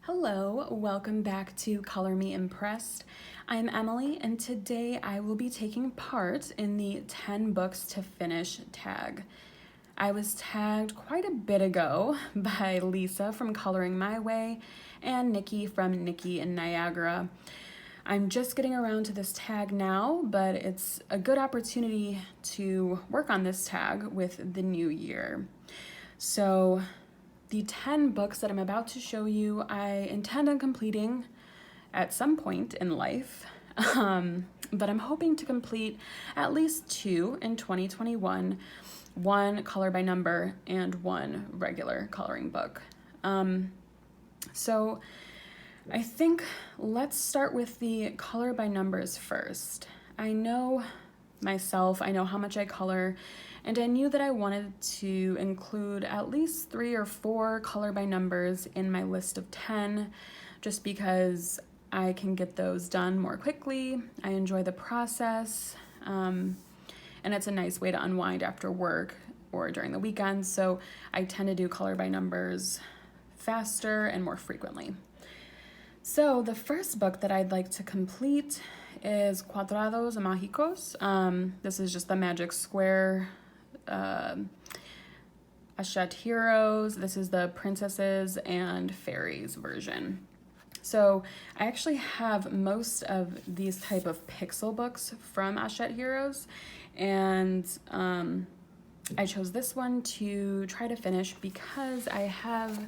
Hello, welcome back to Color Me Impressed. I'm Emily, and today I will be taking part in the 10 books to finish tag. I was tagged quite a bit ago by Lisa from Coloring My Way and Nikki from Nikki and Niagara. I'm just getting around to this tag now, but it's a good opportunity to work on this tag with the new year. So the 10 books that I'm about to show you, I intend on completing at some point in life, but I'm hoping to complete at least 2 in 2021, 1 color by number and 1 regular coloring book. So I think let's start with the color by numbers first. I know myself, I know how much I color, and I knew that I wanted to include at least 3 or 4 color by numbers in my list of 10, just because I can get those done more quickly. I enjoy the process, and it's a nice way to unwind after work or during the weekends, so I tend to do color by numbers faster and more frequently. So the first book that I'd like to complete is Cuadrados and Magicos. This is just the Magic Square Hachette Heroes. This is the Princesses and Fairies version. So I actually have most of these type of pixel books from Hachette Heroes, and I chose this one to try to finish because I have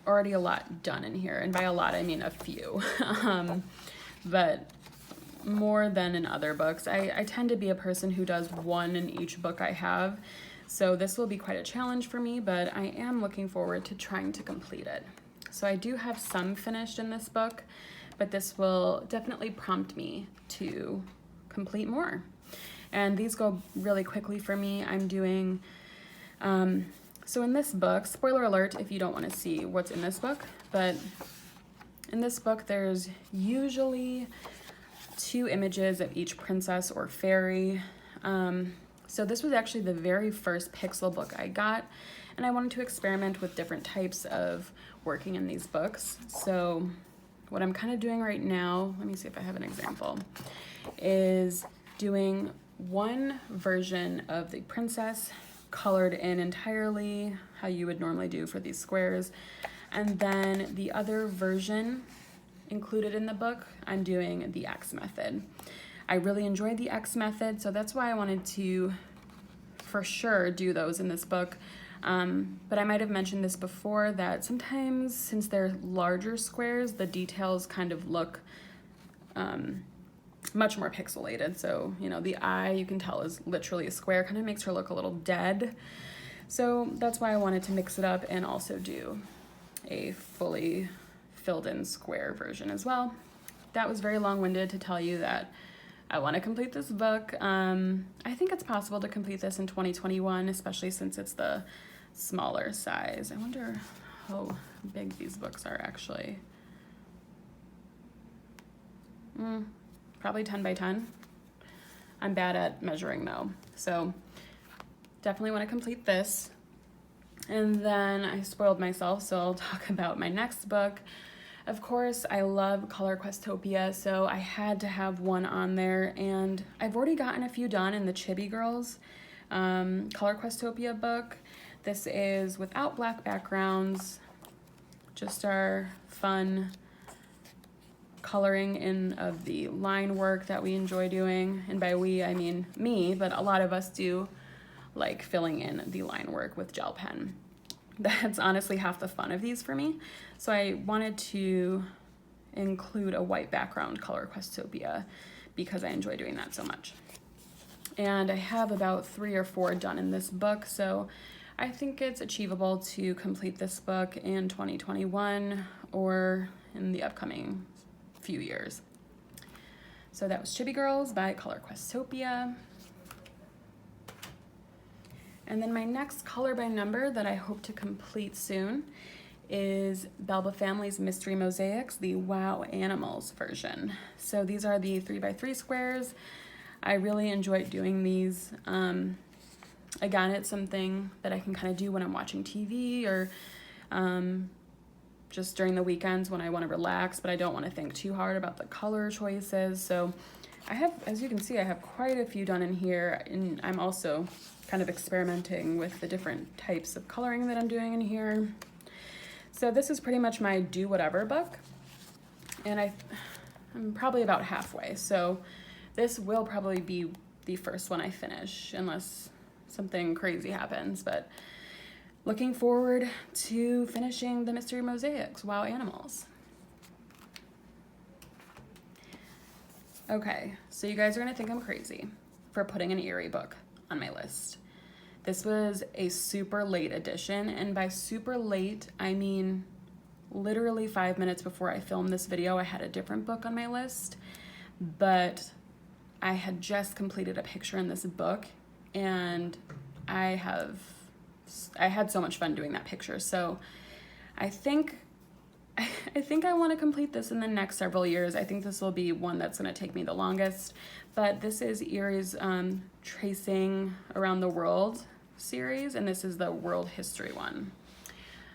already a lot done in here, and by a lot I mean a few, but more than in other books. I tend to be a person who does 1 in each book I have, so this will be quite a challenge for me, but I am looking forward to trying to complete it. So I do have some finished in this book, but this will definitely prompt me to complete more. And these go really quickly for me. I'm doing so in this book, spoiler alert if you don't want to see what's in this book, but in this book there's usually 2 images of each princess or fairy. So this was actually the very first pixel book I got, and I wanted to experiment with different types of working in these books. So what I'm kind of doing right now, let me see if I have an example, is doing 1 version of the princess colored in entirely how you would normally do for these squares, and then the other version included in the book I'm doing the X method. I really enjoyed the X method, so that's why I wanted to for sure do those in this book, but I might have mentioned this before that sometimes since they're larger squares the details kind of look much more pixelated. So, you know, the eye you can tell is literally a square, kind of makes her look a little dead. So that's why I wanted to mix it up and also do a fully filled in square version as well. That was very long-winded to tell you that I want to complete this book. I think it's possible to complete this in 2021, especially since it's the smaller size. I wonder how big these books are actually. Probably 10 by 10. I'm bad at measuring though, so definitely want to complete this. And then I spoiled myself, so I'll talk about my next book. Of course, I love Color Questopia, so I had to have 1 on there, and I've already gotten a few done in the Chippy Girls Color Questopia book. This is without black backgrounds, just our fun coloring in of the line work that we enjoy doing, and by we I mean me, but a lot of us do like filling in the line work with gel pen. That's honestly half the fun of these for me, so I wanted to include a white background Color Questopia because I enjoy doing that so much. And I have about 3 or 4 done in this book, so I think it's achievable to complete this book in 2021 or in the upcoming few years. So that was Chippy Girls by Color Questopia. And then my next color by number that I hope to complete soon is Belba Family's Mystery Mosaics, the Wow Animals version. So these are the 3x3 squares. I really enjoyed doing these. Again, it's something that I can kind of do when I'm watching TV or just during the weekends when I want to relax, but I don't want to think too hard about the color choices. So I have, as you can see, I have quite a few done in here, and I'm also kind of experimenting with the different types of coloring that I'm doing in here. So this is pretty much my do whatever book, and I'm probably about halfway. So this will probably be the first one I finish unless something crazy happens, but looking forward to finishing the Mystery Mosaics. Wow, animals. Okay, so you guys are gonna think I'm crazy for putting an Eriy book on my list. This was a super late edition, and by super late, I mean literally 5 minutes before I filmed this video, I had a different book on my list, but I had just completed a picture in this book, and I had so much fun doing that picture. So I think I want to complete this in the next several years. I think this will be one that's going to take me the longest, but this is Eriy's Tracing Around the World series, and this is the world history one.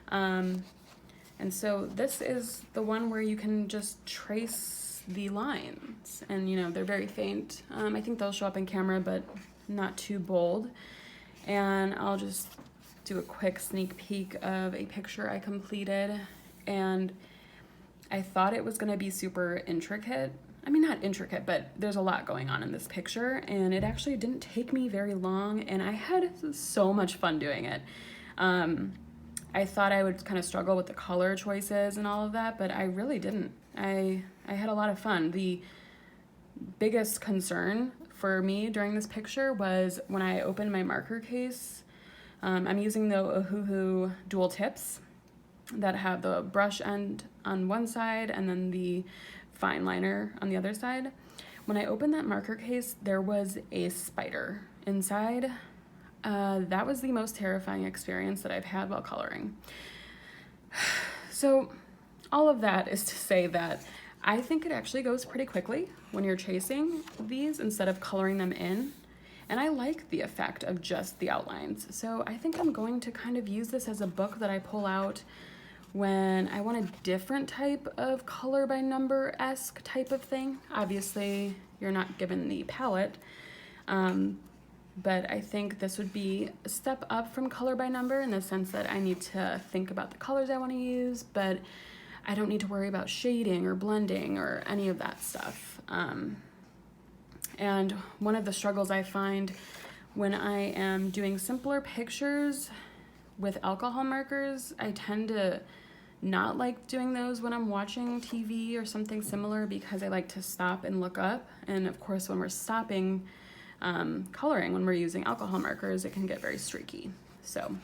And so this is the one where you can just trace the lines, and you know, they're very faint. I think they'll show up in camera, but not too bold. And I'll just do a quick sneak peek of a picture I completed, and I thought it was gonna be super intricate. I mean, not intricate, but there's a lot going on in this picture, and it actually didn't take me very long, and I had so much fun doing it. I thought I would kind of struggle with the color choices and all of that, but I really didn't. I had a lot of fun. The biggest concern for me during this picture was when I opened my marker case. I'm using the Ohuhu dual tips that have the brush end on one side and then the fine liner on the other side. When I opened that marker case, there was a spider inside. That was the most terrifying experience that I've had while coloring. So all of that is to say that I think it actually goes pretty quickly when you're tracing these instead of coloring them in. And I like the effect of just the outlines. So I think I'm going to kind of use this as a book that I pull out when I want a different type of color by number-esque type of thing. Obviously, you're not given the palette, but I think this would be a step up from color by number in the sense that I need to think about the colors I want to use, but I don't need to worry about shading or blending or any of that stuff. And one of the struggles I find when I am doing simpler pictures with alcohol markers, I tend to not like doing those when I'm watching TV or something similar because I like to stop and look up. And of course, when we're stopping coloring, when we're using alcohol markers, it can get very streaky. So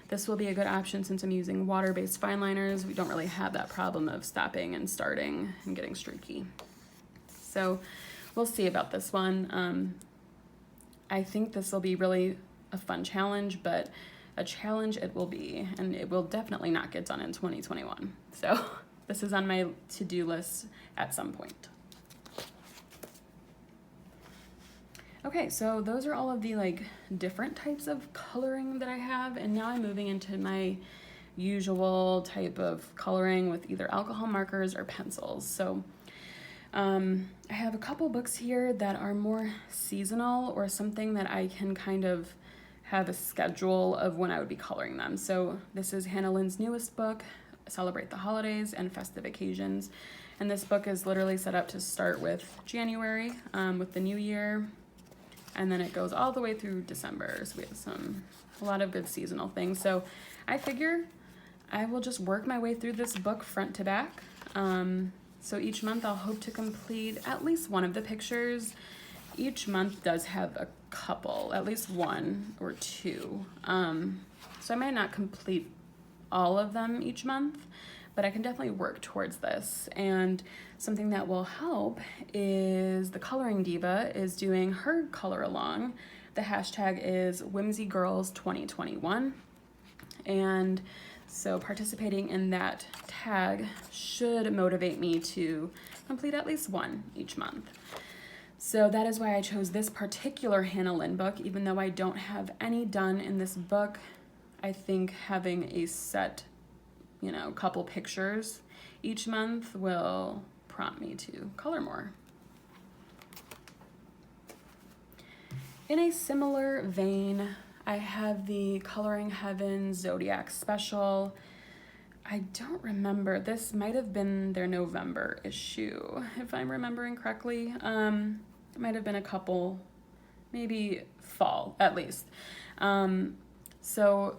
this will be a good option since I'm using water-based fine liners. We don't really have that problem of stopping and starting and getting streaky. So we'll see about this one. I think this will be really a fun challenge, but a challenge it will be, and it will definitely not get done in 2021. So this is on my to-do list at some point. Okay, so those are all of the like different types of coloring that I have, and now I'm moving into my usual type of coloring with either alcohol markers or pencils. So I have a couple books here that are more seasonal or something that I can kind of have a schedule of when I would be coloring them. So this is Hannah Lynn's newest book, Celebrate the Holidays and Festive Occasions. And this book is literally set up to start with January, with the new year, and then it goes all the way through December. So we have a lot of good seasonal things. So I figure I will just work my way through this book front to back. So each month I'll hope to complete at least one of the pictures. Each month does have a couple, at least one or two. So I might not complete all of them each month, but I can definitely work towards this. And something that will help is the Coloring Diva is doing her color along. The hashtag is Whimsy Girls 2021. And so participating in that tag should motivate me to complete at least one each month. So that is why I chose this particular Hannah Lynn book, even though I don't have any done in this book. I think having a set, you know, couple pictures each month will prompt me to color more. In a similar vein, I have the Coloring Heaven Zodiac Special. I don't remember, this might have been their November issue, if I'm remembering correctly. It might have been a couple, maybe fall at least. So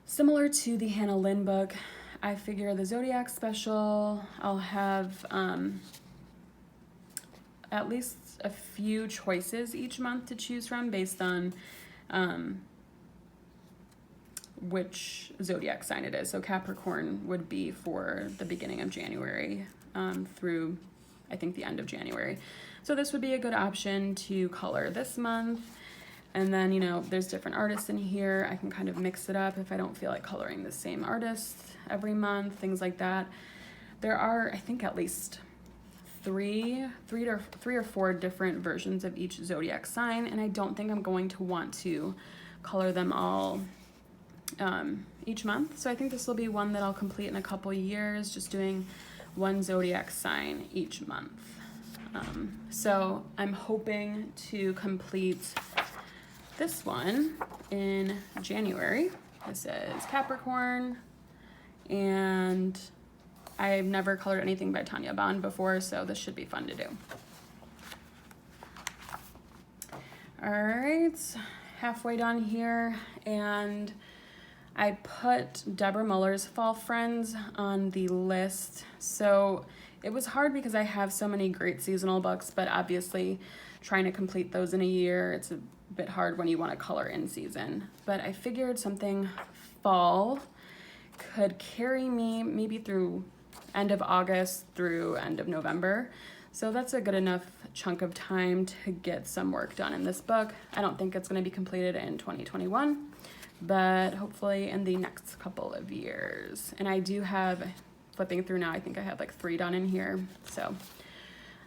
similar to the Hannah Lynn book, I figure the Zodiac Special, I'll have at least a few choices each month to choose from based on which zodiac sign it is. So Capricorn would be for the beginning of January through, I think, the end of January. So this would be a good option to color this month. And then, you know, there's different artists in here. I can kind of mix it up if I don't feel like coloring the same artist every month, things like that. There are, I think, at least three or four different versions of each zodiac sign, and I don't think I'm going to want to color them all each month. So I think this will be one that I'll complete in a couple years, just doing one zodiac sign each month. So I'm hoping to complete this one in January. This is Capricorn, and I've never colored anything by Tanya Bond before, so this should be fun to do. All right, halfway done here, and I put Deborah Muller's Fall Friends on the list. So it was hard because I have so many great seasonal books, but obviously trying to complete those in a year, it's a bit hard when you want to color in season. But I figured something fall could carry me maybe through end of August through end of November. So that's a good enough chunk of time to get some work done in this book. I don't think it's going to be completed in 2021, but hopefully in the next couple of years. And I do have, flipping through now, I think I have like 3 done in here. So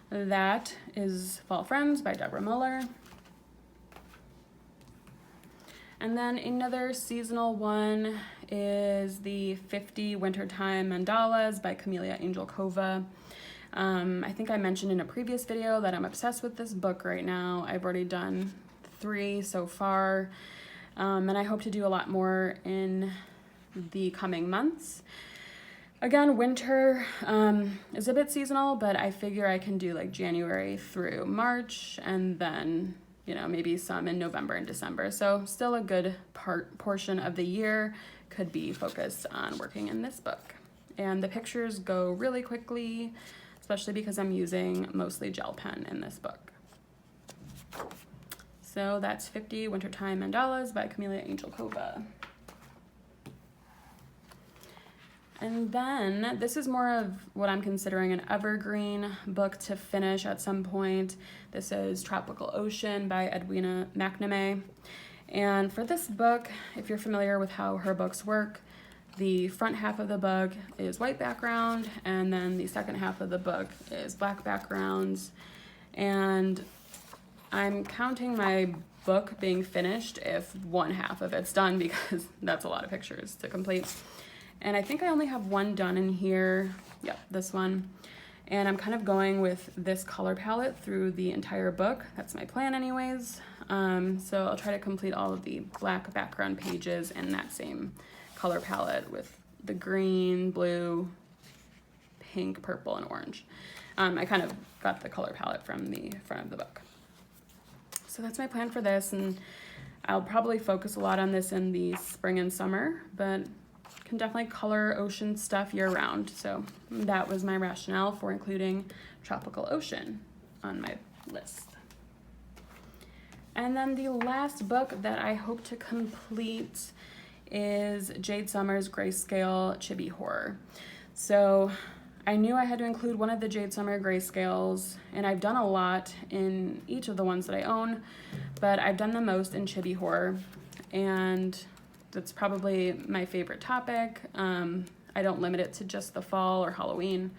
that is Fall Friends by Deborah Muller. And then another seasonal one is the 50 Wintertime Mandalas by Kameliya Angelkova. I think I mentioned in a previous video that I'm obsessed with this book right now. I've already done 3 so far, and I hope to do a lot more in the coming months. Again, winter is a bit seasonal, but I figure I can do like January through March, and then, you know, maybe some in November and December. So still a good portion of the year could be focused on working in this book. And the pictures go really quickly, especially because I'm using mostly gel pen in this book. So that's 50 Wintertime Mandalas by Kameliya Angelkova. And then this is more of what I'm considering an evergreen book to finish at some point. This is Tropical Ocean by Edwina McNamee. And for this book, if you're familiar with how her books work, the front half of the book is white background, and then the second half of the book is black backgrounds. And I'm counting my book being finished if one half of it's done, because that's a lot of pictures to complete. And I think I only have one done in here. Yep, this one. And I'm kind of going with this color palette through the entire book. That's my plan anyways. So I'll try to complete all of the black background pages in that same color palette with the green, blue, pink, purple, and orange. I kind of got the color palette from the front of the book. So that's my plan for this, and I'll probably focus a lot on this in the spring and summer, but can definitely color ocean stuff year-round. So that was my rationale for including Tropical Ocean on my list. And then the last book that I hope to complete is Jade Summer's Grayscale Chibi Horror. So I knew I had to include one of the Jade Summer Grayscales, and I've done a lot in each of the ones that I own, but I've done the most in Chibi Horror, and that's probably my favorite topic. I don't limit it to just the fall or Halloween,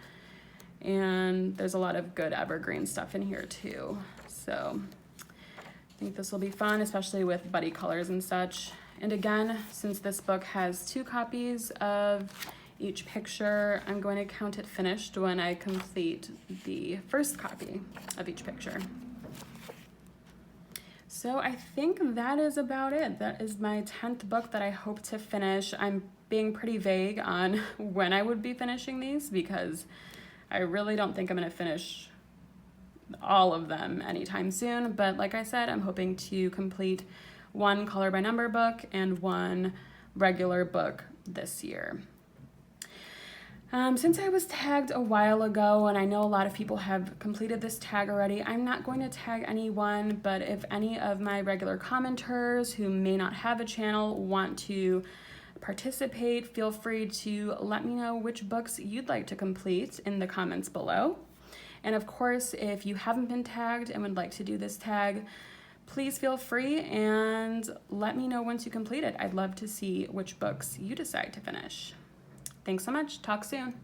and there's a lot of good evergreen stuff in here too. So I think this will be fun, especially with buddy colors and such. And again, since this book has 2 copies of each picture. I'm going to count it finished when I complete the first copy of each picture. So I think that is about it. That is my 10th book that I hope to finish. I'm being pretty vague on when I would be finishing these because I really don't think I'm going to finish all of them anytime soon. But like I said, I'm hoping to complete one color by number book and one regular book this year. Since I was tagged a while ago, and I know a lot of people have completed this tag already, I'm not going to tag anyone, but if any of my regular commenters who may not have a channel want to participate, feel free to let me know which books you'd like to complete in the comments below. And of course, if you haven't been tagged and would like to do this tag, please feel free and let me know once you complete it. I'd love to see which books you decide to finish. Thanks so much. Talk soon.